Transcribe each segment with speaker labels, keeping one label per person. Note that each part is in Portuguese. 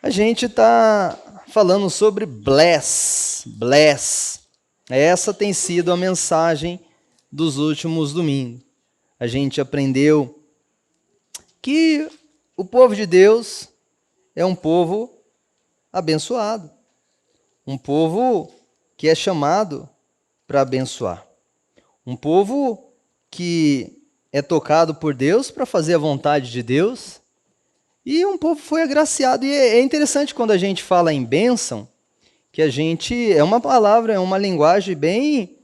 Speaker 1: A gente está falando sobre bless. Essa tem sido a mensagem dos últimos domingos. A gente aprendeu que o povo de Deus é um povo abençoado. Um povo que é chamado para abençoar. Um povo que é tocado por Deus para fazer a vontade de Deus. E um povo foi agraciado. E é interessante quando a gente fala em bênção, que a gente, é uma palavra, é uma linguagem bem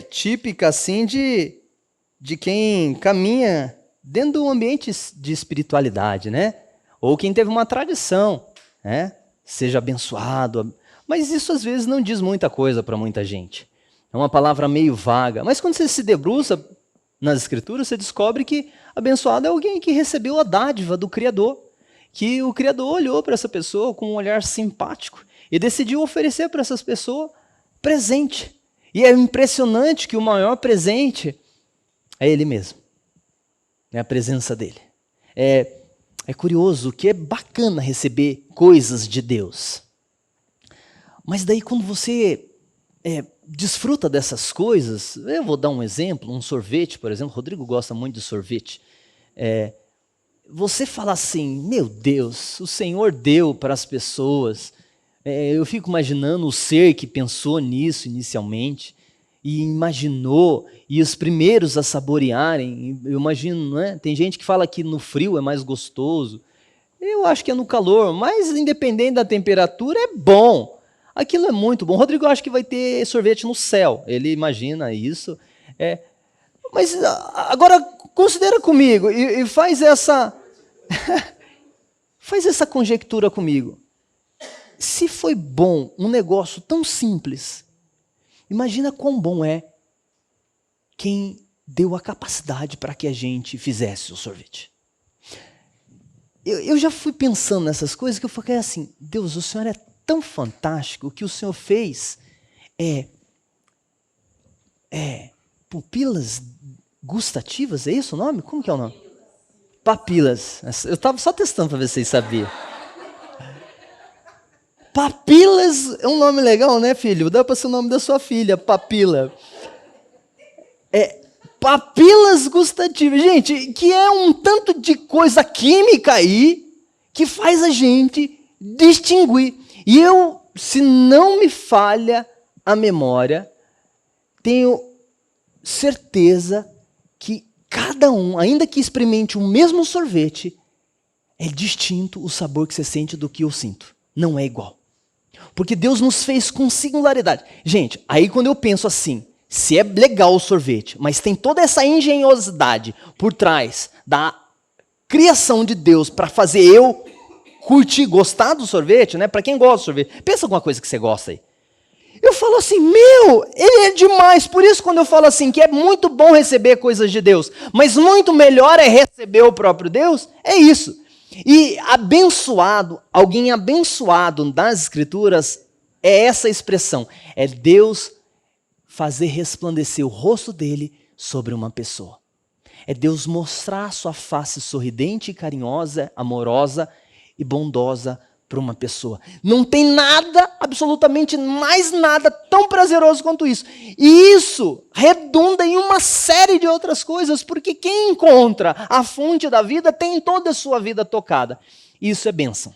Speaker 1: típica assim de quem caminha dentro do ambiente de espiritualidade, né? Ou quem teve uma tradição, né? Seja abençoado. Mas isso às vezes não diz muita coisa para muita gente. É uma palavra meio vaga. Mas quando você se debruça nas Escrituras, você descobre que abençoado é alguém que recebeu a dádiva do Criador. Que o Criador olhou para essa pessoa com um olhar simpático e decidiu oferecer para essas pessoas presente. E é impressionante que o maior presente é Ele mesmo. É a presença dEle. É curioso que é bacana receber coisas de Deus. Mas daí quando você desfruta dessas coisas, eu vou dar um exemplo, um sorvete, por exemplo. O Rodrigo gosta muito de sorvete. Você fala assim, meu Deus, o Senhor deu para as pessoas. Eu fico imaginando o ser que pensou nisso inicialmente e imaginou, e os primeiros a saborearem. Eu imagino, né? Tem gente que fala que no frio é mais gostoso. Eu acho que é no calor, mas independente da temperatura é bom. Aquilo é muito bom. O Rodrigo acha que vai ter sorvete no céu. Ele imagina isso. Mas agora considera comigo e faz essa faz essa conjectura comigo. Se foi bom um negócio tão simples, imagina quão bom é quem deu a capacidade para que a gente fizesse o sorvete. Eu já fui pensando nessas coisas que eu falei assim, Deus, o Senhor é tão fantástico, o que o Senhor fez pupilas gustativas, é isso o nome? Como que é o nome? Papilas. Eu estava só testando para ver se vocês sabiam. Papilas é um nome legal, né, filho? Dá para ser o nome da sua filha, papila. Papilas gustativas. Gente, que é um tanto de coisa química aí que faz a gente distinguir. E eu, se não me falha a memória, tenho certeza que cada um, ainda que experimente o mesmo sorvete, é distinto o sabor que você sente do que eu sinto. Não é igual. Porque Deus nos fez com singularidade. Gente, aí quando eu penso assim, se é legal o sorvete, mas tem toda essa engenhosidade por trás da criação de Deus para fazer eu curtir, gostar do sorvete, né? Para quem gosta do sorvete, pensa alguma coisa que você gosta aí. Eu falo assim, ele é demais. Por isso quando eu falo assim, que é muito bom receber coisas de Deus, mas muito melhor é receber o próprio Deus, é isso. E abençoado, alguém abençoado nas Escrituras, é essa expressão. É Deus fazer resplandecer o rosto dele sobre uma pessoa. É Deus mostrar sua face sorridente, carinhosa, amorosa e bondosa para uma pessoa. Não tem nada, absolutamente mais nada tão prazeroso quanto isso. E isso redunda em uma série de outras coisas, porque quem encontra a fonte da vida tem toda a sua vida tocada. Isso é bênção.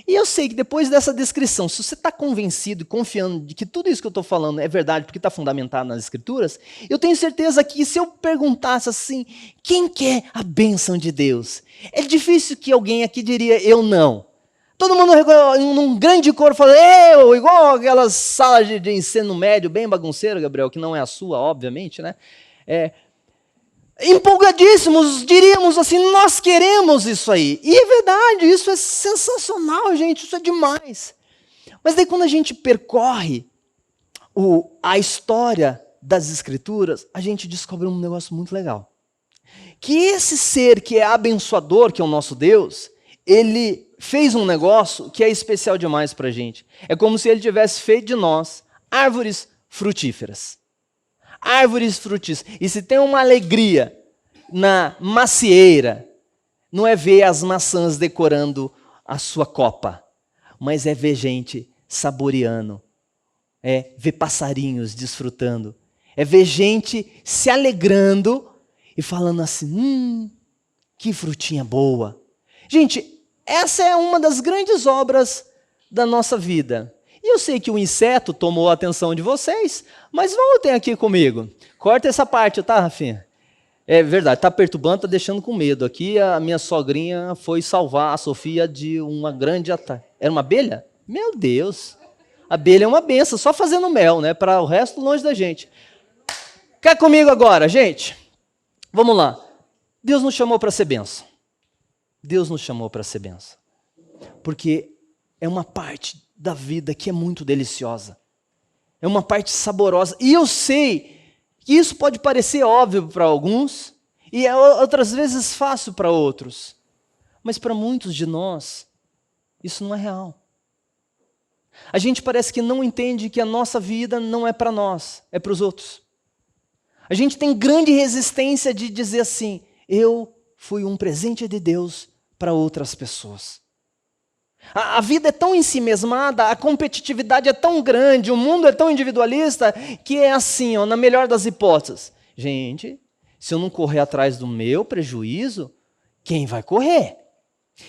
Speaker 1: E eu sei que depois dessa descrição, se você está convencido e confiando de que tudo isso que eu estou falando é verdade porque está fundamentado nas Escrituras, eu tenho certeza que se eu perguntasse assim, quem quer a bênção de Deus? É difícil que alguém aqui diria, eu não. Todo mundo num grande coro fala, eu, igual aquelas salas de ensino médio bem bagunceira, Gabriel, que não é a sua, obviamente, né? Empolgadíssimos, diríamos assim, nós queremos isso aí. E é verdade, isso é sensacional, gente, isso é demais. Mas daí quando a gente percorre a história das Escrituras, a gente descobre um negócio muito legal. Que esse ser que é abençoador, que é o nosso Deus, ele fez um negócio que é especial demais para a gente. É como se ele tivesse feito de nós árvores frutíferas. Árvores frutíferas. E se tem uma alegria na macieira, não é ver as maçãs decorando a sua copa, mas é ver gente saboreando, é ver passarinhos desfrutando, é ver gente se alegrando e falando assim, que frutinha boa. Gente, essa é uma das grandes obras da nossa vida. E eu sei que o inseto tomou a atenção de vocês, mas voltem aqui comigo. Corta essa parte, tá, Rafinha? É verdade, tá perturbando, tá deixando com medo. Aqui a minha sogrinha foi salvar a Sofia de uma grande ataque. Era uma abelha? Meu Deus! A abelha é uma benção, só fazendo mel, né? Para o resto longe da gente. Quer comigo agora, gente? Vamos lá. Deus nos chamou para ser benção. Deus nos chamou para ser benção. Porque é uma parte da vida que é muito deliciosa. É uma parte saborosa. E eu sei que isso pode parecer óbvio para alguns e é outras vezes fácil para outros. Mas para muitos de nós, isso não é real. A gente parece que não entende que a nossa vida não é para nós, é para os outros. A gente tem grande resistência de dizer assim, eu fui um presente de Deus para outras pessoas. A vida é tão ensimesmada, a competitividade é tão grande, o mundo é tão individualista, que é assim, ó, na melhor das hipóteses. Gente, se eu não correr atrás do meu prejuízo, quem vai correr?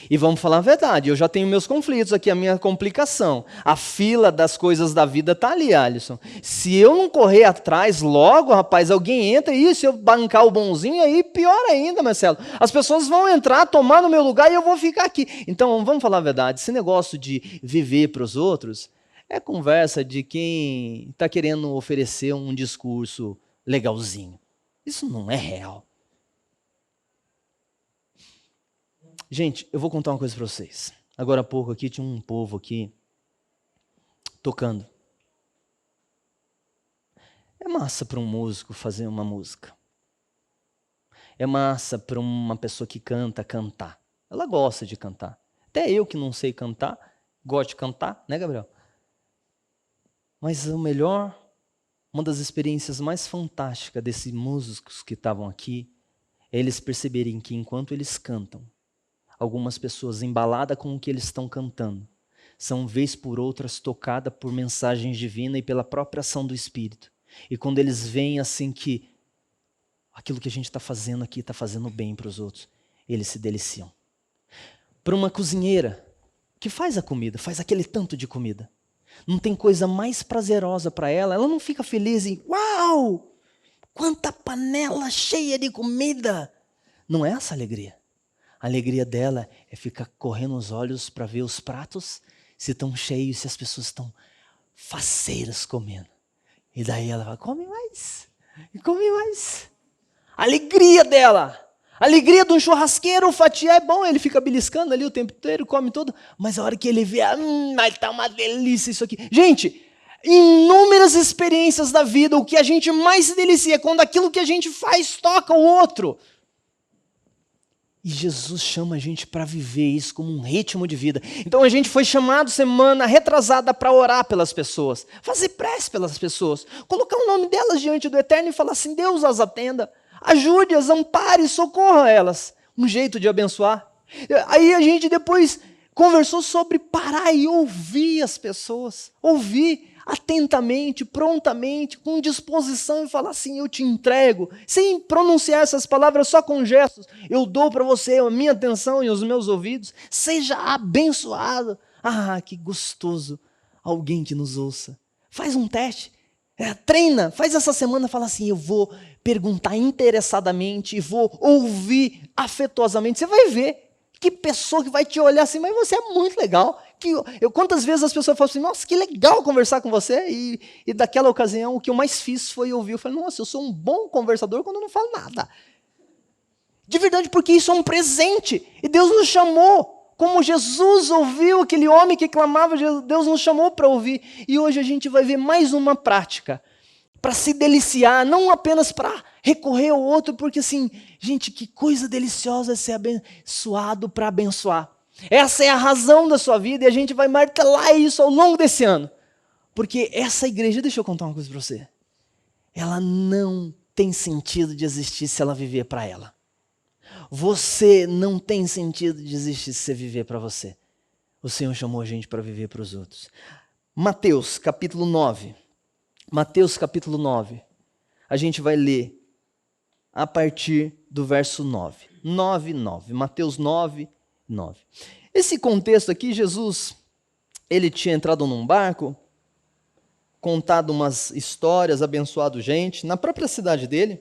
Speaker 1: E vamos falar a verdade, eu já tenho meus conflitos aqui, a minha complicação. A fila das coisas da vida está ali, Alisson. Se eu não correr atrás logo, rapaz, alguém entra e se eu bancar o bonzinho, aí pior ainda, Marcelo. As pessoas vão entrar, tomar no meu lugar e eu vou ficar aqui. Então, vamos falar a verdade, esse negócio de viver para os outros é conversa de quem está querendo oferecer um discurso legalzinho. Isso não é real. Gente, eu vou contar uma coisa para vocês. Agora há pouco aqui tinha um povo aqui tocando. É massa para um músico fazer uma música. É massa para uma pessoa que canta, cantar. Ela gosta de cantar. Até eu que não sei cantar, gosto de cantar, né, Gabriel? Mas o melhor, uma das experiências mais fantásticas desses músicos que estavam aqui, é eles perceberem que enquanto eles cantam, algumas pessoas embaladas com o que eles estão cantando, são vez por outras tocadas por mensagens divinas e pela própria ação do Espírito. E quando eles veem assim que aquilo que a gente está fazendo aqui está fazendo bem para os outros, eles se deliciam. Para uma cozinheira que faz a comida, faz aquele tanto de comida, não tem coisa mais prazerosa para ela, ela não fica feliz em, uau, quanta panela cheia de comida. Não é essa a alegria. A alegria dela é ficar correndo os olhos para ver os pratos, se estão cheios, se as pessoas estão faceiras comendo. E daí ela vai, come mais, e come mais. A alegria dela, a alegria de um churrasqueiro, fatiar é bom, ele fica beliscando ali o tempo inteiro, come tudo, mas a hora que ele vê, mas tá uma delícia isso aqui. Gente, inúmeras experiências da vida, o que a gente mais se delicia é quando aquilo que a gente faz toca o outro. E Jesus chama a gente para viver isso como um ritmo de vida. Então a gente foi chamado semana retrasada para orar pelas pessoas, fazer prece pelas pessoas, colocar o nome delas diante do Eterno e falar assim, Deus as atenda, ajude-as, ampare, socorra elas. Um jeito de abençoar. Aí a gente depois conversou sobre parar e ouvir as pessoas, ouvir atentamente, prontamente, com disposição e falar assim, eu te entrego, sem pronunciar essas palavras, só com gestos, eu dou para você a minha atenção e os meus ouvidos, seja abençoado. Ah, que gostoso, alguém que nos ouça. Faz um teste, treina, faz essa semana, fala assim, eu vou perguntar interessadamente e vou ouvir afetuosamente, você vai ver que pessoa que vai te olhar assim, mas você é muito legal. Quantas vezes as pessoas falam assim, nossa, que legal conversar com você, e daquela ocasião o que eu mais fiz foi ouvir, eu falei, nossa, eu sou um bom conversador quando eu não falo nada. De verdade, porque isso é um presente, e Deus nos chamou, como Jesus ouviu aquele homem que clamava, Deus nos chamou para ouvir, e hoje a gente vai ver mais uma prática, para se deliciar, não apenas para recorrer ao outro, porque assim, gente, que coisa deliciosa é ser abençoado para abençoar. Essa é a razão da sua vida e a gente vai martelar isso ao longo desse ano. Porque essa igreja, deixa eu contar uma coisa para você, ela não tem sentido de existir se ela viver para ela. Você não tem sentido de existir se você viver para você. o Senhor chamou a gente para viver para os outros. Mateus, capítulo 9. Mateus, capítulo 9. A gente vai ler a partir do verso 9. 9. Mateus 9, 9. Esse contexto aqui, Jesus, ele tinha entrado num barco, contado umas histórias, abençoado gente, na própria cidade dele.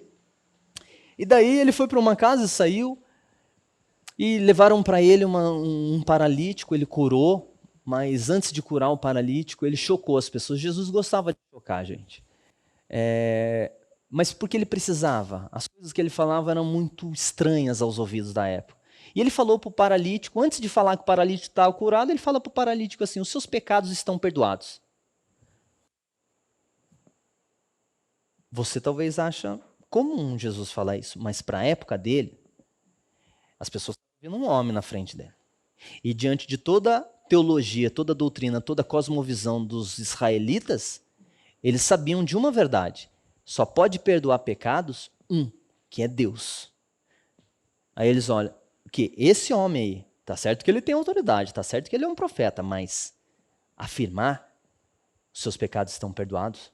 Speaker 1: E daí ele foi para uma casa e saiu, e levaram para ele um paralítico, ele curou, mas antes de curar o paralítico, ele chocou as pessoas. Jesus gostava de chocar, gente. Mas porque ele precisava. As coisas que ele falava eram muito estranhas aos ouvidos da época. E ele falou para o paralítico, antes de falar que o paralítico estava curado, ele fala para o paralítico assim, os seus pecados estão perdoados. Você talvez acha comum Jesus falar isso, mas para a época dele, as pessoas estavam vendo um homem na frente dele. E diante de toda teologia, toda doutrina, toda cosmovisão dos israelitas, eles sabiam de uma verdade. Só pode perdoar pecados que é Deus. Aí eles olham, que esse homem aí, tá certo que ele tem autoridade, tá certo que ele é um profeta, mas afirmar os seus pecados estão perdoados,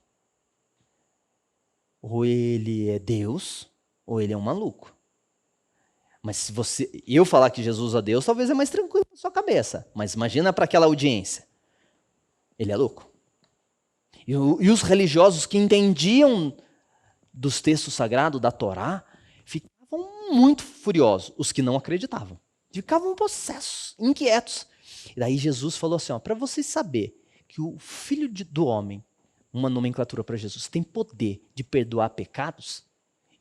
Speaker 1: ou ele é Deus, ou ele é um maluco. Mas se eu falar que Jesus é Deus, talvez é mais tranquilo na sua cabeça. Mas imagina para aquela audiência. Ele é louco. E os religiosos que entendiam dos textos sagrados, da Torá, ficavam muito furiosos. Os que não acreditavam. Ficavam possessos, inquietos. E daí Jesus falou assim, para vocês saberem que o Filho do Homem, uma nomenclatura para Jesus, tem poder de perdoar pecados,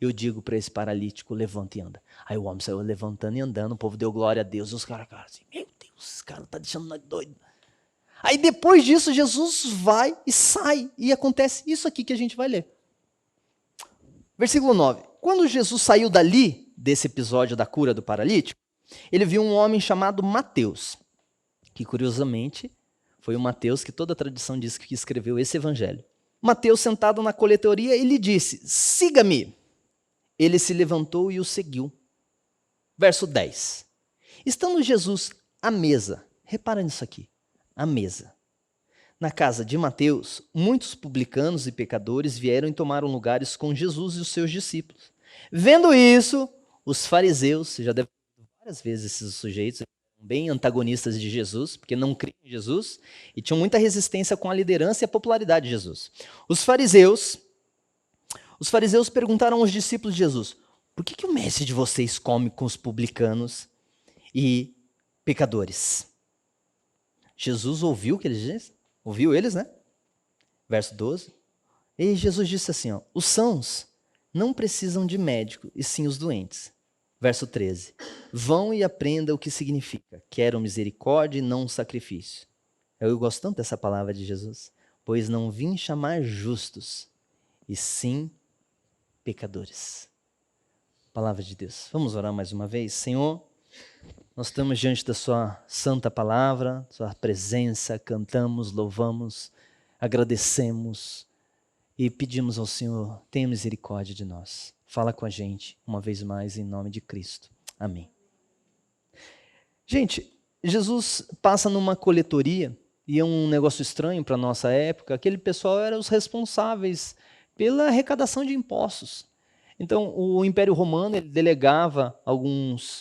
Speaker 1: eu digo para esse paralítico, levanta e anda. Aí o homem saiu levantando e andando, o povo deu glória a Deus, e os caras assim, meu Deus, esse cara está deixando nós doidos. Aí depois disso, Jesus vai e sai, e acontece isso aqui que a gente vai ler. Versículo 9. Quando Jesus saiu dali, desse episódio da cura do paralítico, ele viu um homem chamado Mateus, que curiosamente foi o Mateus que toda a tradição diz que escreveu esse evangelho. Mateus, sentado na coletoria, ele disse, siga-me. Ele se levantou e o seguiu. Verso 10. Estando Jesus à mesa, repara nisso aqui, à mesa. Na casa de Mateus, muitos publicanos e pecadores vieram e tomaram lugares com Jesus e os seus discípulos. Vendo isso, os fariseus, você já deve ter visto várias vezes esses sujeitos, bem antagonistas de Jesus, porque não criam em Jesus, e tinham muita resistência com a liderança e a popularidade de Jesus. Os fariseus perguntaram aos discípulos de Jesus, por que o mestre de vocês come com os publicanos e pecadores? Jesus ouviu o que eles disseram? Ouviu eles, né? Verso 12. E Jesus disse assim, os sãos não precisam de médico, e sim os doentes. Verso 13. Vão e aprendam o que significa. Quero misericórdia e não sacrifício. Eu gosto tanto dessa palavra de Jesus. Pois não vim chamar justos, e sim pecadores. Palavra de Deus. Vamos orar mais uma vez? Senhor, nós estamos diante da sua santa palavra, sua presença, cantamos, louvamos, agradecemos e pedimos ao Senhor, tenha misericórdia de nós. Fala com a gente, uma vez mais, em nome de Cristo. Amém. Gente, Jesus passa numa coletoria, e é um negócio estranho para a nossa época, aquele pessoal era os responsáveis pela arrecadação de impostos. Então, o Império Romano ele delegava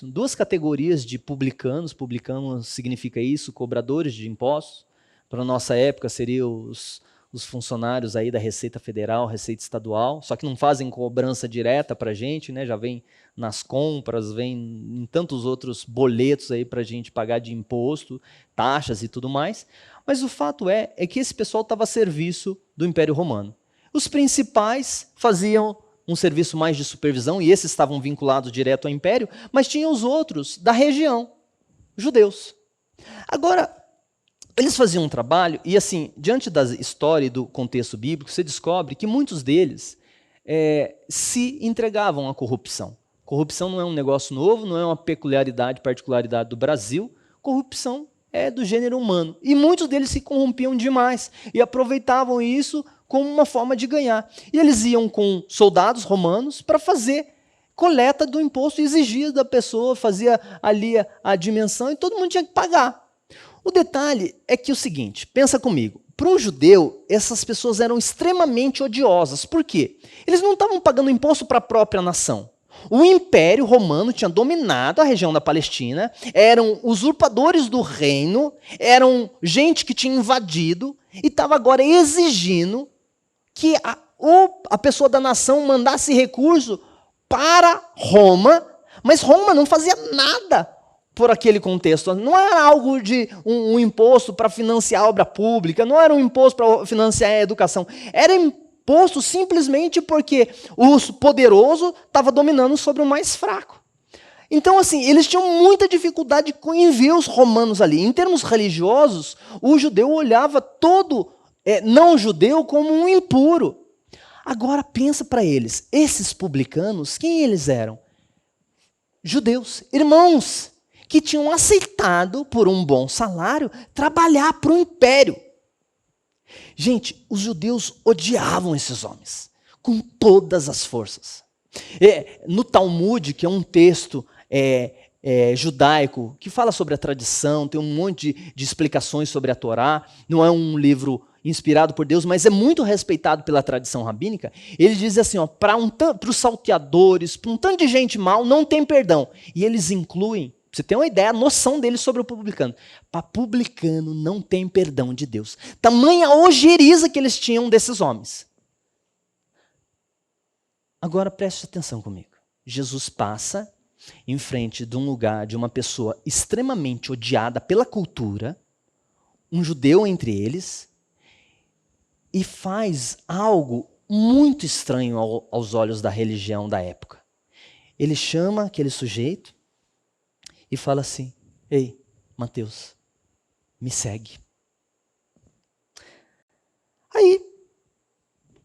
Speaker 1: duas categorias de publicanos. Publicanos significa isso, cobradores de impostos. Para a nossa época, seriam os funcionários aí da Receita Federal, Receita Estadual, só que não fazem cobrança direta para a gente, né? Já vem nas compras, vem em tantos outros boletos aí para a gente pagar de imposto, taxas e tudo mais. Mas o fato é que esse pessoal estava a serviço do Império Romano. Os principais faziam um serviço mais de supervisão, e esses estavam vinculados direto ao império, mas tinha os outros da região, judeus. Agora, eles faziam um trabalho, e assim, diante da história e do contexto bíblico, você descobre que muitos deles se entregavam à corrupção. Corrupção não é um negócio novo, não é uma particularidade do Brasil, corrupção é do gênero humano. E muitos deles se corrompiam demais, e aproveitavam isso como uma forma de ganhar. E eles iam com soldados romanos para fazer coleta do imposto exigido da pessoa, fazia ali a dimensão e todo mundo tinha que pagar. O detalhe é que é o seguinte, pensa comigo, para um judeu, essas pessoas eram extremamente odiosas. Por quê? Eles não estavam pagando imposto para a própria nação. O Império Romano tinha dominado a região da Palestina, eram usurpadores do reino, eram gente que tinha invadido e estava agora exigindo que a pessoa da nação mandasse recurso para Roma, mas Roma não fazia nada por aquele contexto. Não era algo de um imposto para financiar a obra pública, não era um imposto para financiar a educação, era imposto simplesmente porque o poderoso estava dominando sobre o mais fraco. Então, assim, eles tinham muita dificuldade em ver os romanos ali. Em termos religiosos, o judeu olhava todo não-judeu como um impuro. Agora pensa para eles, esses publicanos, quem eles eram? Judeus, irmãos, que tinham aceitado, por um bom salário, trabalhar para o império. Gente, os judeus odiavam esses homens, com todas as forças. No Talmud, que é um texto judaico, que fala sobre a tradição, tem um monte de explicações sobre a Torá, não é um livro inspirado por Deus, mas é muito respeitado pela tradição rabínica. Ele diz assim, para os salteadores, para um tanto de gente mal, não tem perdão. E eles incluem, pra você ter uma ideia, a noção deles sobre o publicano. Para publicano não tem perdão de Deus. Tamanha ojeriza que eles tinham desses homens. Agora preste atenção comigo. Jesus passa em frente de um lugar, de uma pessoa extremamente odiada pela cultura, um judeu entre eles, e faz algo muito estranho aos olhos da religião da época. Ele chama aquele sujeito e fala assim, ei, Mateus, me segue. Aí,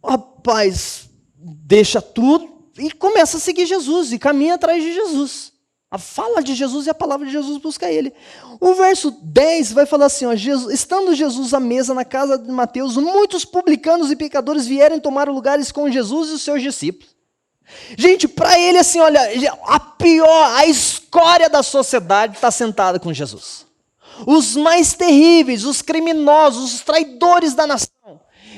Speaker 1: o rapaz deixa tudo e começa a seguir Jesus e caminha atrás de Jesus. A fala de Jesus e a palavra de Jesus busca ele. O verso 10 vai falar assim, ó, estando Jesus à mesa na casa de Mateus, muitos publicanos e pecadores vieram tomar lugares com Jesus e os seus discípulos. Gente, para ele assim, olha, a escória da sociedade está sentada com Jesus. Os mais terríveis, os criminosos, os traidores da nação.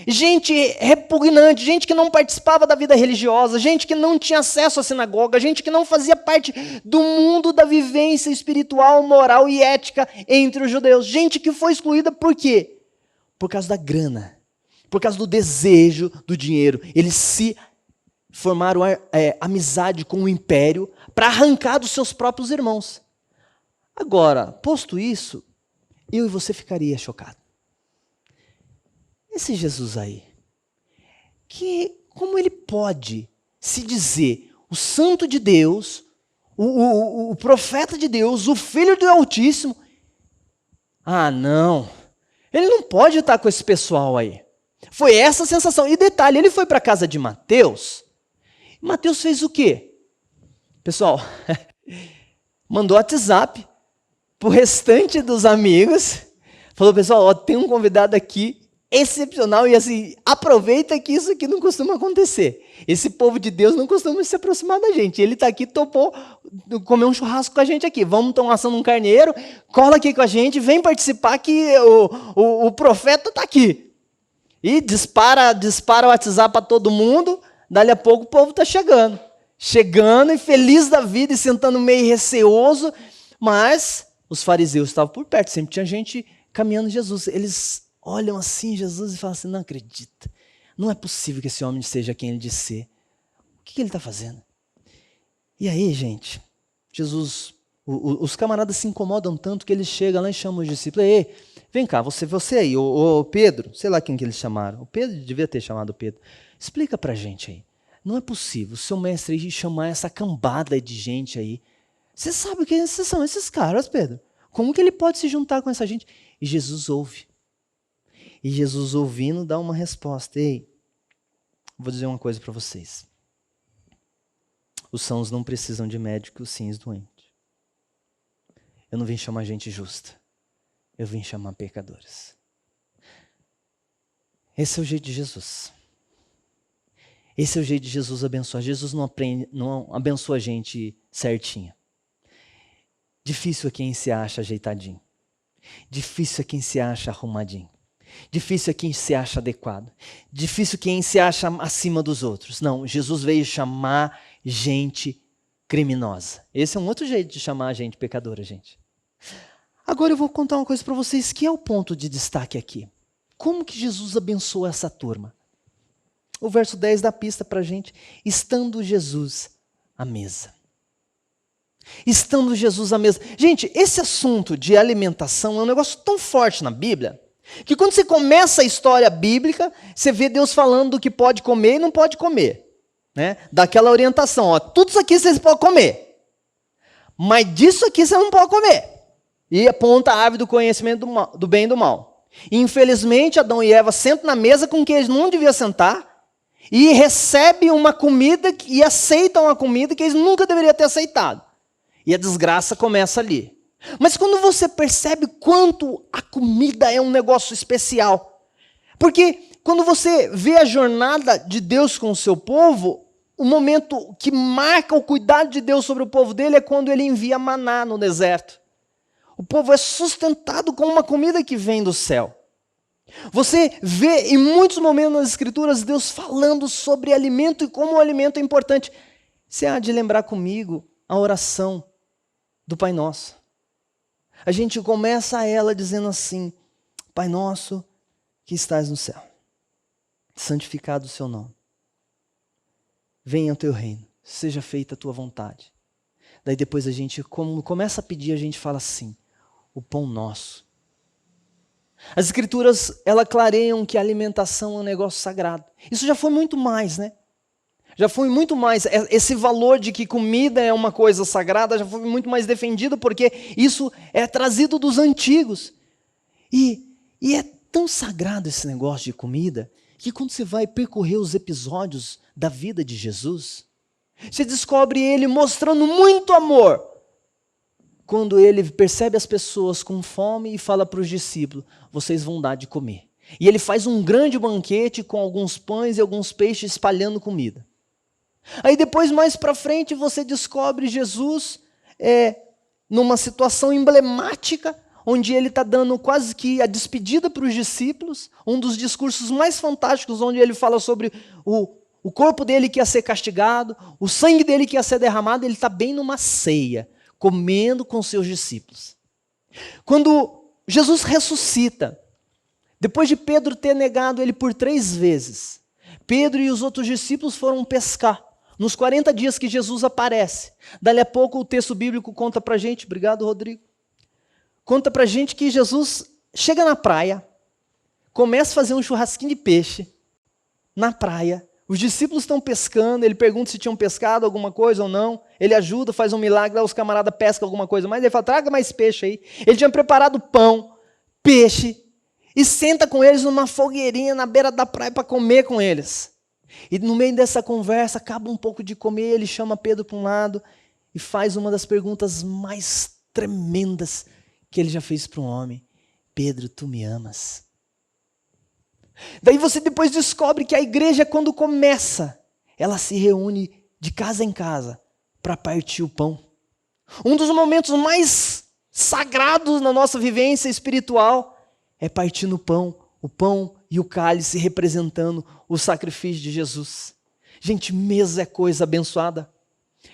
Speaker 1: Gente repugnante, gente que não participava da vida religiosa, gente que não tinha acesso à sinagoga, gente que não fazia parte do mundo da vivência espiritual, moral e ética entre os judeus. Gente que foi excluída por quê? Por causa da grana, por causa do desejo do dinheiro. Eles se formaram amizade com o império para arrancar dos seus próprios irmãos. Agora, posto isso, eu e você ficaria chocado. Esse Jesus aí, como ele pode se dizer o santo de Deus, o profeta de Deus, o filho do Altíssimo? Ah, não, ele não pode estar com esse pessoal aí. Foi essa a sensação. E detalhe, ele foi para a casa de Mateus. Mateus fez o quê? Pessoal, mandou WhatsApp para o restante dos amigos. Falou, pessoal, ó, tem um convidado aqui excepcional e assim, aproveita que isso aqui não costuma acontecer. Esse povo de Deus não costuma se aproximar da gente. Ele está aqui, topou comer um churrasco com a gente aqui. Vamos tomar assando um carneiro, cola aqui com a gente, vem participar que o profeta está aqui. E dispara o WhatsApp para todo mundo, dali a pouco o povo está chegando. Chegando e feliz da vida e sentando meio receoso, mas os fariseus estavam por perto, sempre tinha gente caminhando Jesus. Eles olham assim Jesus e falam assim, não acredita, não é possível que esse homem seja quem ele diz ser. O que ele está fazendo? E aí, gente, Jesus, os camaradas se incomodam tanto que eles chegam lá e chamam os discípulos, ei, vem cá, você aí, o Pedro, sei lá quem que eles chamaram, o Pedro devia ter chamado o Pedro, explica pra gente aí, não é possível o seu mestre aí chamar essa cambada de gente aí, você sabe o que são esses caras, Pedro, como que ele pode se juntar com essa gente? E Jesus ouve. E Jesus, ouvindo, dá uma resposta. Ei, vou dizer uma coisa para vocês. Os sãos não precisam de médicos, sim os doentes. Eu não vim chamar gente justa. Eu vim chamar pecadores. Esse é o jeito de Jesus. Esse é o jeito de Jesus abençoar. Jesus não abençoa a gente certinha. Difícil é quem se acha ajeitadinho. Difícil é quem se acha arrumadinho. Difícil é quem se acha adequado. Difícil quem se acha acima dos outros. Não, Jesus veio chamar gente criminosa. Esse é um outro jeito de chamar a gente pecadora, gente. Agora eu vou contar uma coisa para vocês que é o ponto de destaque aqui. Como que Jesus abençoou essa turma? O verso 10 dá pista para a gente. Estando Jesus à mesa. Estando Jesus à mesa. Gente, esse assunto de alimentação é um negócio tão forte na Bíblia, que quando você começa a história bíblica, você vê Deus falando do que pode comer e não pode comer. Né? Daquela orientação, ó, tudo isso aqui vocês podem comer, mas disso aqui você não pode comer. E aponta a árvore do conhecimento do bem e do mal. E, infelizmente, Adão e Eva sentam na mesa com quem eles não deviam sentar e recebem uma comida e aceitam uma comida que eles nunca deveriam ter aceitado. E a desgraça começa ali. Mas quando você percebe quanto a comida é um negócio especial, porque quando você vê a jornada de Deus com o seu povo, o momento que marca o cuidado de Deus sobre o povo dele é quando ele envia maná no deserto. O povo é sustentado com uma comida que vem do céu. Você vê em muitos momentos nas Escrituras Deus falando sobre alimento e como o alimento é importante. Você há de lembrar comigo a oração do Pai Nosso. A gente começa ela dizendo assim: Pai Nosso que estás no céu, santificado o seu nome. Venha o teu reino, seja feita a tua vontade. Daí depois a gente começa a pedir, a gente fala assim: o pão nosso. As Escrituras, elas clareiam que a alimentação é um negócio sagrado. Isso já foi muito mais, né? Já foi muito mais. Esse valor de que comida é uma coisa sagrada já foi muito mais defendido, porque isso é trazido dos antigos. E é tão sagrado esse negócio de comida, que quando você vai percorrer os episódios da vida de Jesus, você descobre ele mostrando muito amor. Quando ele percebe as pessoas com fome e fala para os discípulos: vocês vão dar de comer. E ele faz um grande banquete com alguns pães e alguns peixes espalhando comida. Aí depois, mais para frente, você descobre Jesus numa situação emblemática, onde ele está dando quase que a despedida para os discípulos, um dos discursos mais fantásticos, onde ele fala sobre o corpo dele que ia ser castigado, o sangue dele que ia ser derramado. Ele está bem numa ceia, comendo com seus discípulos. Quando Jesus ressuscita, depois de Pedro ter negado ele por 3 vezes, Pedro e os outros discípulos foram pescar. Nos 40 dias que Jesus aparece. Dali a pouco o texto bíblico conta para a gente, obrigado Rodrigo, conta para a gente que Jesus chega na praia, começa a fazer um churrasquinho de peixe na praia. Os discípulos estão pescando, ele pergunta se tinham pescado alguma coisa ou não, ele ajuda, faz um milagre, os camaradas pescam alguma coisa mais, ele fala: traga mais peixe aí. Ele tinha preparado pão, peixe, e senta com eles numa fogueirinha na beira da praia para comer com eles. E no meio dessa conversa, acaba um pouco de comer, ele chama Pedro para um lado e faz uma das perguntas mais tremendas que ele já fez para um homem: Pedro, tu me amas? Daí você depois descobre que a igreja, quando começa, ela se reúne de casa em casa para partir o pão. Um dos momentos mais sagrados na nossa vivência espiritual é partir no pão, o pão e o cálice representando o sacrifício de Jesus. Gente, mesa é coisa abençoada.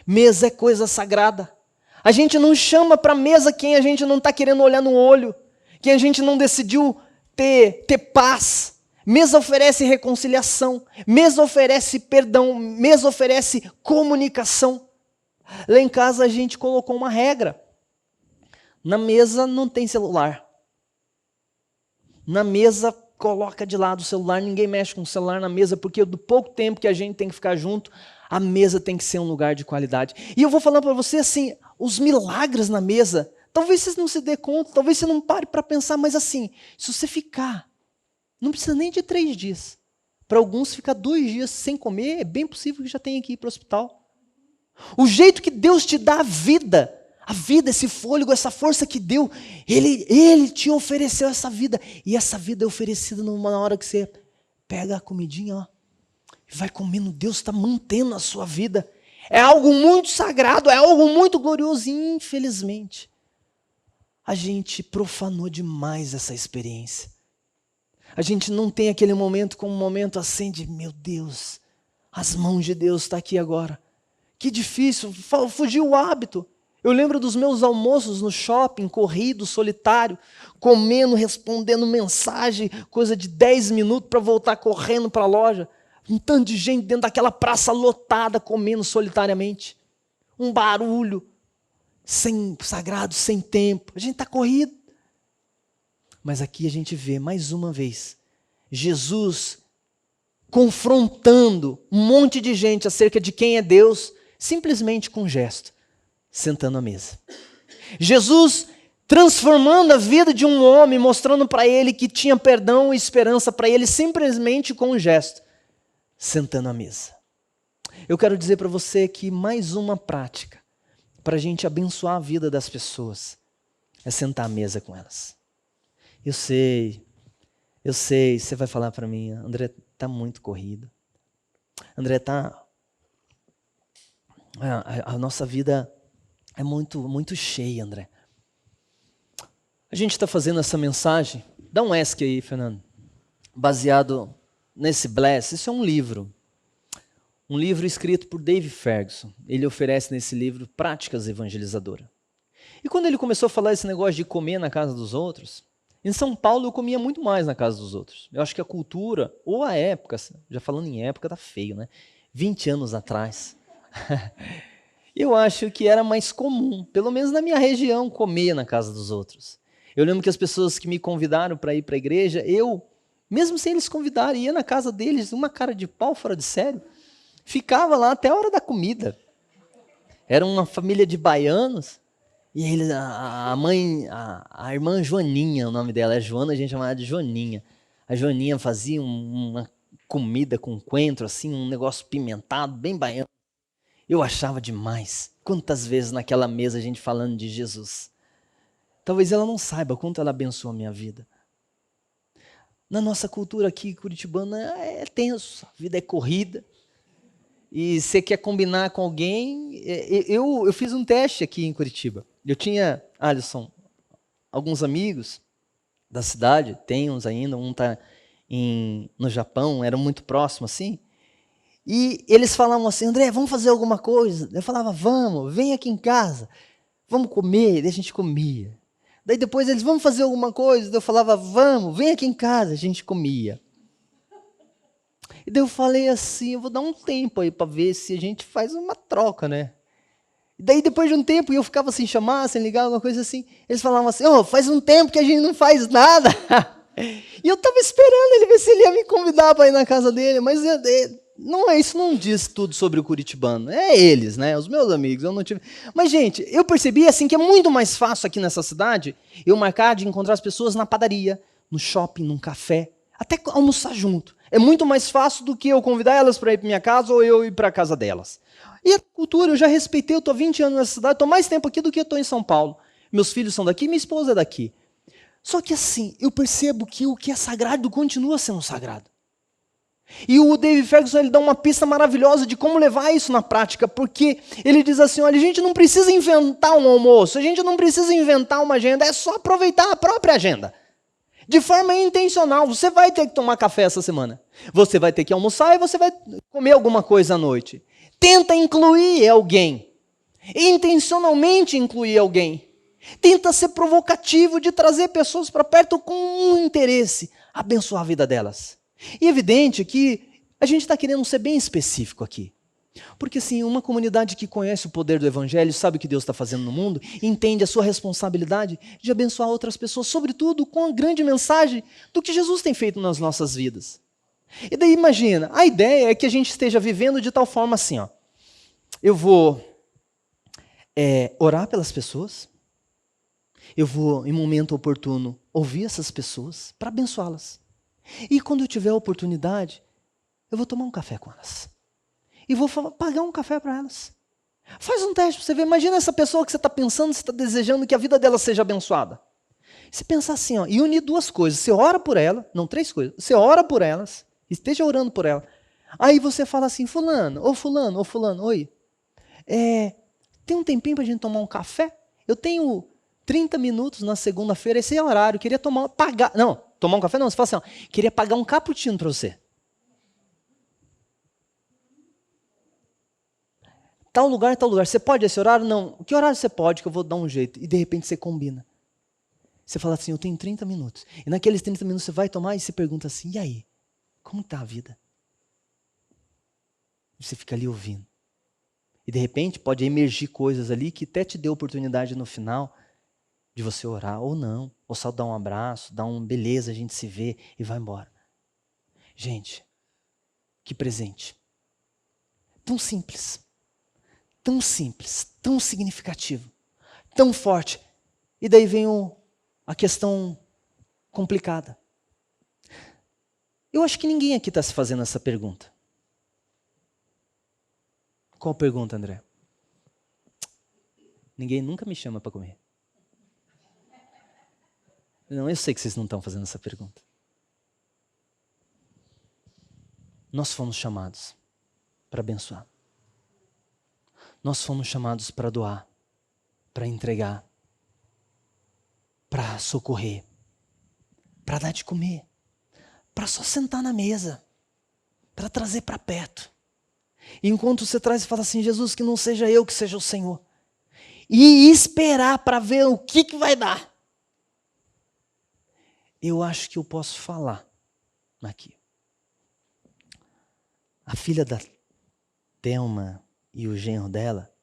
Speaker 1: Mesa é coisa sagrada. A gente não chama para mesa quem a gente não está querendo olhar no olho, quem a gente não decidiu ter paz. Mesa oferece reconciliação, mesa oferece perdão, mesa oferece comunicação. Lá em casa a gente colocou uma regra: na mesa não tem celular. Na mesa coloca de lado o celular, ninguém mexe com o celular na mesa, porque do pouco tempo que a gente tem que ficar junto, a mesa tem que ser um lugar de qualidade. E eu vou falando para você assim, os milagres na mesa, talvez você não se dê conta, talvez você não pare para pensar, mas assim, se você ficar, não precisa nem de 3 dias. Para alguns, ficar 2 dias sem comer, é bem possível que já tenha que ir para o hospital. O jeito que Deus te dá a vida, esse fôlego, essa força que deu, Ele te ofereceu essa vida. E essa vida é oferecida na hora que você pega a comidinha, ó, e vai comendo. Deus está mantendo a sua vida. É algo muito sagrado, é algo muito glorioso. E infelizmente, a gente profanou demais essa experiência. A gente não tem aquele momento como um momento assim de, meu Deus, as mãos de Deus estão aqui agora. Que difícil, fugiu o hábito. Eu lembro dos meus almoços no shopping, corrido, solitário, comendo, respondendo mensagem, coisa de 10 minutos para voltar correndo para a loja. Um tanto de gente dentro daquela praça lotada, comendo solitariamente. Um barulho, sem sagrado, sem tempo. A gente está corrido. Mas aqui a gente vê, mais uma vez, Jesus confrontando um monte de gente acerca de quem é Deus, simplesmente com um gesto, sentando à mesa. Jesus transformando a vida de um homem, mostrando para ele que tinha perdão e esperança para ele, simplesmente com um gesto, sentando à mesa. Eu quero dizer para você que mais uma prática para a gente abençoar a vida das pessoas é sentar à mesa com elas. Eu sei, você vai falar para mim, André, está muito corrido. André, a nossa vida é muito cheia, André. A gente está fazendo essa mensagem, dá um ESC aí, Fernando, baseado nesse Bless. Isso é um livro escrito por Dave Ferguson. Ele oferece nesse livro práticas evangelizadoras. E quando ele começou a falar esse negócio de comer na casa dos outros, em São Paulo eu comia muito mais na casa dos outros. Eu acho que a cultura, ou a época, já falando em época, tá feio, né? 20 anos atrás. Eu acho que era mais comum, pelo menos na minha região, comer na casa dos outros. Eu lembro que as pessoas que me convidaram para ir para a igreja, eu, mesmo sem eles convidarem, ia na casa deles, uma cara de pau fora de sério, ficava lá até a hora da comida. Era uma família de baianos. E eles, a irmã Joaninha, o nome dela é Joana, a gente chamava de Joaninha. A Joaninha fazia uma comida com coentro, assim, um negócio pimentado, bem baiano. Eu achava demais. Quantas vezes naquela mesa a gente falando de Jesus. Talvez ela não saiba quanto ela abençoou a minha vida. Na nossa cultura aqui curitibana é tenso, a vida é corrida. E você quer combinar com alguém. Eu fiz um teste aqui em Curitiba. Eu tinha, Alisson, alguns amigos da cidade, tem uns ainda, um está no Japão, eram muito próximos assim. E eles falavam assim, André, vamos fazer alguma coisa? Eu falava, vamos, vem aqui em casa, vamos comer. E a gente comia. Daí depois eles, vamos fazer alguma coisa? Eu falava, vamos, vem aqui em casa, a gente comia. E daí eu falei assim, eu vou dar um tempo aí para ver se a gente faz uma troca, né? E daí depois de um tempo, eu ficava sem chamar, sem ligar, alguma coisa assim, eles falavam assim, faz um tempo que a gente não faz nada. E eu estava esperando ele ver se ele ia me convidar para ir na casa dele, mas isso não diz tudo sobre o curitibano, é eles, né? Os meus amigos, eu não tive... Mas, gente, eu percebi assim que é muito mais fácil aqui nessa cidade eu marcar de encontrar as pessoas na padaria, no shopping, num café, até almoçar junto. É muito mais fácil do que eu convidar elas para ir para minha casa ou eu ir para a casa delas. E a cultura, eu já respeitei, eu estou 20 anos nessa cidade, estou mais tempo aqui do que eu estou em São Paulo. Meus filhos são daqui, minha esposa é daqui. Só que assim, eu percebo que o que é sagrado continua sendo sagrado. E o Dave Ferguson ele dá uma pista maravilhosa de como levar isso na prática, porque ele diz assim, olha, a gente não precisa inventar um almoço, a gente não precisa inventar uma agenda, é só aproveitar a própria agenda. De forma intencional, você vai ter que tomar café essa semana. Você vai ter que almoçar e você vai comer alguma coisa à noite. Tenta incluir alguém. Intencionalmente incluir alguém. Tenta ser provocativo de trazer pessoas para perto com um interesse. Abençoar a vida delas. E é evidente que a gente está querendo ser bem específico aqui. Porque assim, uma comunidade que conhece o poder do Evangelho, sabe o que Deus está fazendo no mundo, entende a sua responsabilidade de abençoar outras pessoas, sobretudo com a grande mensagem do que Jesus tem feito nas nossas vidas. E daí imagina, a ideia é que a gente esteja vivendo de tal forma assim, eu vou orar pelas pessoas, eu vou, em momento oportuno, ouvir essas pessoas para abençoá-las. E quando eu tiver a oportunidade, eu vou tomar um café com elas. E vou pagar um café para elas. Faz um teste para você ver. Imagina essa pessoa que você está pensando, você está desejando que a vida dela seja abençoada. Você pensar assim, e unir duas coisas. Você ora por ela, não três coisas. Você ora por elas, esteja orando por ela. Aí você fala assim, fulano, oi, tem um tempinho para a gente tomar um café? Eu tenho 30 minutos na segunda-feira, esse é o horário, queria tomar um café não, você fala assim, ó, queria pagar um cappuccino para você. Tal lugar, você pode esse horário? Não. Que horário você pode que eu vou dar um jeito? E de repente você combina. Você fala assim, eu tenho 30 minutos. E naqueles 30 minutos você vai tomar e se pergunta assim, e aí? Como está a vida? E você fica ali ouvindo. E de repente pode emergir coisas ali que até te dê oportunidade no final de você orar, ou não. Ou só dar um abraço, dar um beleza, a gente se vê e vai embora. Gente, que presente. Tão simples, tão significativo, tão forte. E daí vem a questão complicada. Eu acho que ninguém aqui está se fazendo essa pergunta. Qual pergunta, André? Ninguém nunca me chama para comer. Não, eu sei que vocês não estão fazendo essa pergunta. Nós fomos chamados para abençoar. Nós fomos chamados para doar, para entregar, para socorrer, para dar de comer, para só sentar na mesa, para trazer para perto. E enquanto você traz e fala assim, Jesus, que não seja eu, que seja o Senhor. E esperar para ver o que vai dar. Eu acho que eu posso falar aqui. A filha da Thelma e o genro dela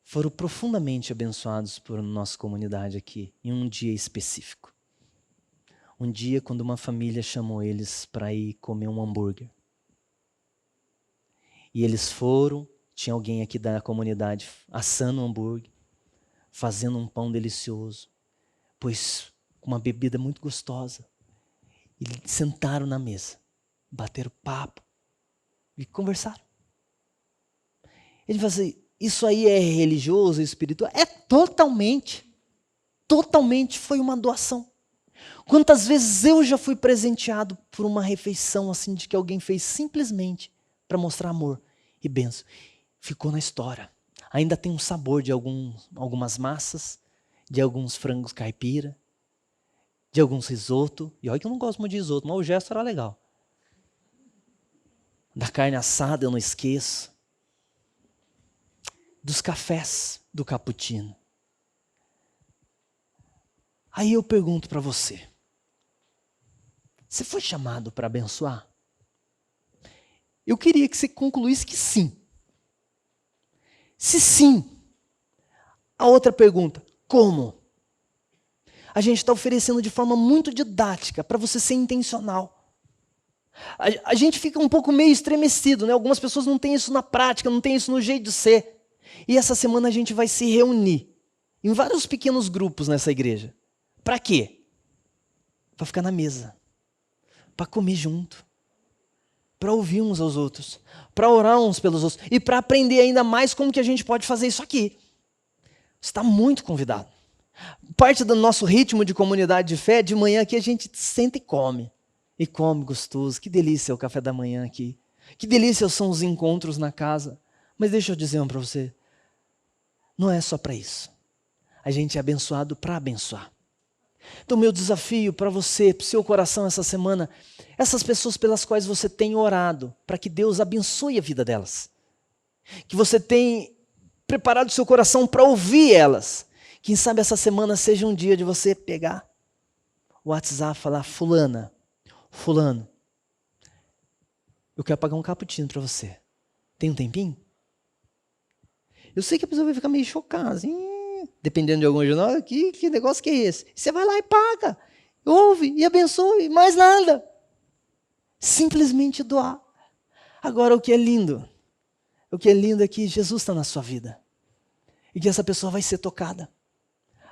Speaker 1: foram profundamente abençoados por nossa comunidade aqui, em um dia específico. Um dia quando uma família chamou eles para ir comer um hambúrguer. E eles foram, tinha alguém aqui da comunidade assando um hambúrguer, fazendo um pão delicioso, pois com uma bebida muito gostosa. E sentaram na mesa, bateram papo e conversaram. Ele falou assim, isso aí é religioso, espiritual? É totalmente foi uma doação. Quantas vezes eu já fui presenteado por uma refeição assim de que alguém fez simplesmente para mostrar amor e bênção. Ficou na história. Ainda tem um sabor de algumas massas, de alguns frangos caipira, de alguns risoto. E olha que eu não gosto muito de risoto, mas o gesto era legal. Da carne assada eu não esqueço. Dos cafés do cappuccino. Aí eu pergunto para você. Você foi chamado para abençoar? Eu queria que você concluísse que sim. Se sim, a outra pergunta, como? A gente está oferecendo de forma muito didática, para você ser intencional. A gente fica um pouco meio estremecido, né? Algumas pessoas não têm isso na prática, não têm isso no jeito de ser. E essa semana a gente vai se reunir em vários pequenos grupos nessa igreja. Para quê? Para ficar na mesa, para comer junto, para ouvir uns aos outros, para orar uns pelos outros e para aprender ainda mais como que a gente pode fazer isso aqui. Você está muito convidado. Parte do nosso ritmo de comunidade de fé, de manhã aqui a gente senta e come. E come gostoso. Que delícia é o café da manhã aqui. Que delícia são os encontros na casa. Mas deixa eu dizer para você, não é só para isso. A gente é abençoado para abençoar. Então, meu desafio para você, para o seu coração essa semana, essas pessoas pelas quais você tem orado, para que Deus abençoe a vida delas. Que você tem preparado o seu coração para ouvir elas. Quem sabe essa semana seja um dia de você pegar o WhatsApp e falar, fulano, eu quero pagar um cappuccino para você. Tem um tempinho? Eu sei que a pessoa vai ficar meio chocada, assim, dependendo de algum jornal, que negócio que é esse? Você vai lá e paga, ouve e abençoe, mais nada. Simplesmente doar. Agora o que é lindo é que Jesus está na sua vida. E que essa pessoa vai ser tocada,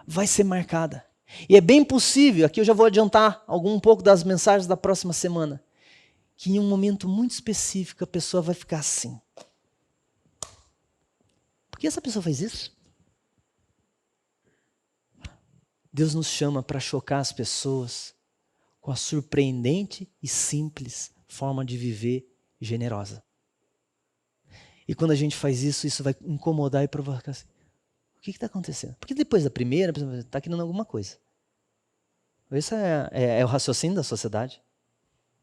Speaker 1: vai ser marcada. E é bem possível, aqui eu já vou adiantar um pouco das mensagens da próxima semana, que em um momento muito específico a pessoa vai ficar assim. Por que essa pessoa fez isso? Deus nos chama para chocar as pessoas com a surpreendente e simples forma de viver generosa. E quando a gente faz isso, isso vai incomodar e provocar assim. O que está acontecendo? Porque depois da primeira, está querendo alguma coisa. Esse é o raciocínio da sociedade.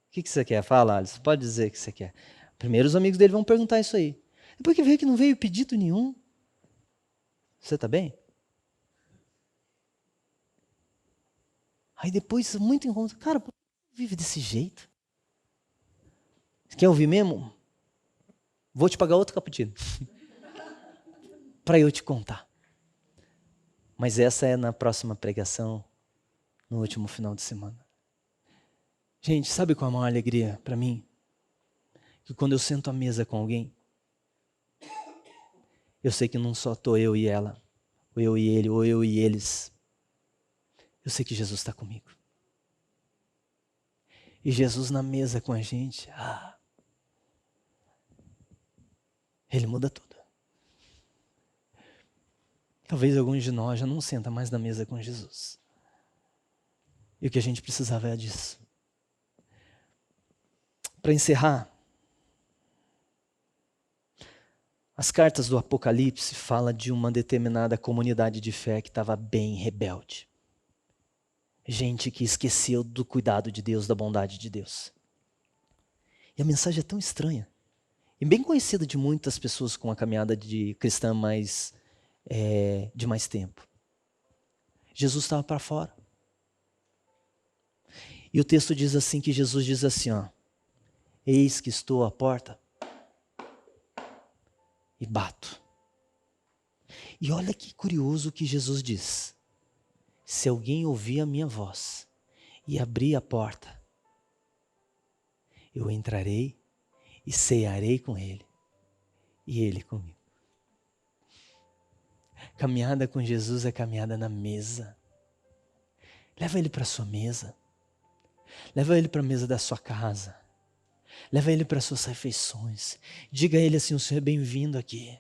Speaker 1: O que você quer? Fala, Alisson, pode dizer o que você quer. Primeiro os amigos dele vão perguntar isso aí. Depois que veio que não veio pedido nenhum. Você está bem? Aí depois, muito encontro. Cara, por que vive desse jeito? Você quer ouvir mesmo? Vou te pagar outro cappuccino. Para eu te contar. Mas essa é na próxima pregação, no último final de semana. Gente, sabe qual é a maior alegria para mim? Que quando eu sento à mesa com alguém, eu sei que não só estou eu e ela, ou eu e ele, ou eu e eles. Eu sei que Jesus está comigo. E Jesus na mesa com a gente, Ele muda tudo. Talvez alguns de nós já não senta mais na mesa com Jesus. E o que a gente precisava é disso. Para encerrar, as cartas do Apocalipse falam de uma determinada comunidade de fé que estava bem rebelde. Gente que esqueceu do cuidado de Deus, da bondade de Deus. E a mensagem é tão estranha. E bem conhecida de muitas pessoas com a caminhada de cristã de mais tempo. Jesus estava para fora. E o texto diz assim, que Jesus diz assim, eis que estou à porta e bato. E olha que curioso o que Jesus diz. Se alguém ouvir a minha voz e abrir a porta, eu entrarei e cearei com ele e ele comigo. Caminhada com Jesus é caminhada na mesa. Leva ele para a sua mesa. Leva ele para a mesa da sua casa. Leva ele para as suas refeições. Diga a ele assim, o Senhor é bem-vindo aqui.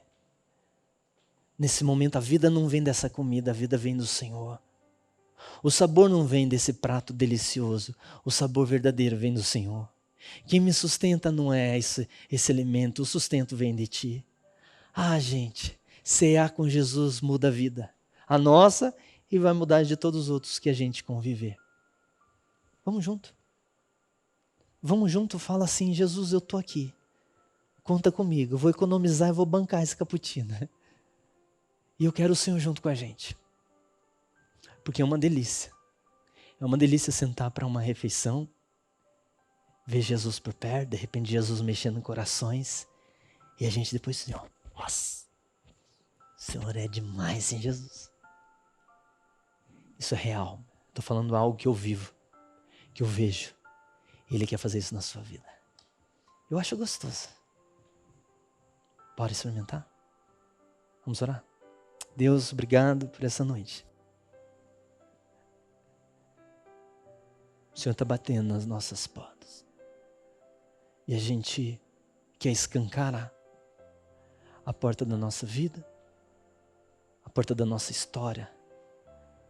Speaker 1: Nesse momento a vida não vem dessa comida, a vida vem do Senhor. O sabor não vem desse prato delicioso, o sabor verdadeiro vem do Senhor. Quem me sustenta não é esse alimento, o sustento vem de ti. Gente, cear com Jesus muda a vida. A nossa e vai mudar de todos os outros que a gente conviver. Vamos junto. Vamos junto, fala assim, Jesus, eu estou aqui. Conta comigo, eu vou economizar e vou bancar esse cappuccino. E eu quero o Senhor junto com a gente. Porque é uma delícia. É uma delícia sentar para uma refeição, ver Jesus por perto, de repente Jesus mexendo em corações, e a gente depois diz, nossa, o Senhor é demais, hein, Jesus? Isso é real. Estou falando algo que eu vivo, que eu vejo. Ele quer fazer isso na sua vida. Eu acho gostoso. Bora experimentar? Vamos orar? Deus, obrigado por essa noite. O Senhor está batendo nas nossas portas. E a gente quer escancarar a porta da nossa vida, a porta da nossa história,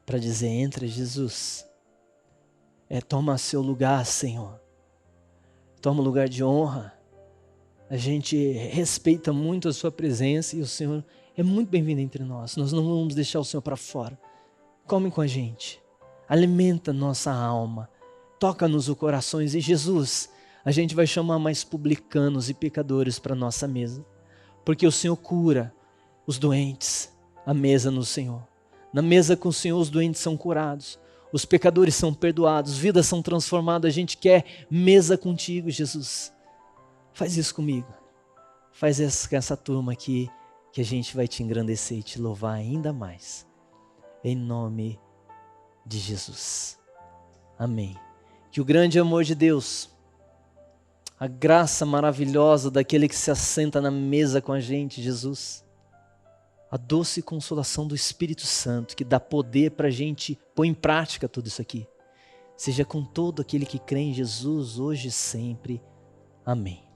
Speaker 1: para dizer, entra Jesus. Toma seu lugar, Senhor. Toma o lugar de honra. A gente respeita muito a sua presença e o Senhor é muito bem-vindo entre nós. Nós não vamos deixar o Senhor para fora. Come com a gente. Alimenta nossa alma. Toca-nos os corações. E Jesus, a gente vai chamar mais publicanos e pecadores para a nossa mesa. Porque o Senhor cura os doentes. A mesa no Senhor. Na mesa com o Senhor os doentes são curados. Os pecadores são perdoados. Vidas são transformadas. A gente quer mesa contigo, Jesus. Faz isso comigo. Faz isso com essa turma aqui, que a gente vai te engrandecer e te louvar ainda mais. Em nome de Jesus. Amém. Que o grande amor de Deus, a graça maravilhosa daquele que se assenta na mesa com a gente, Jesus, a doce consolação do Espírito Santo, que dá poder para a gente pôr em prática tudo isso aqui, seja com todo aquele que crê em Jesus, hoje e sempre. Amém.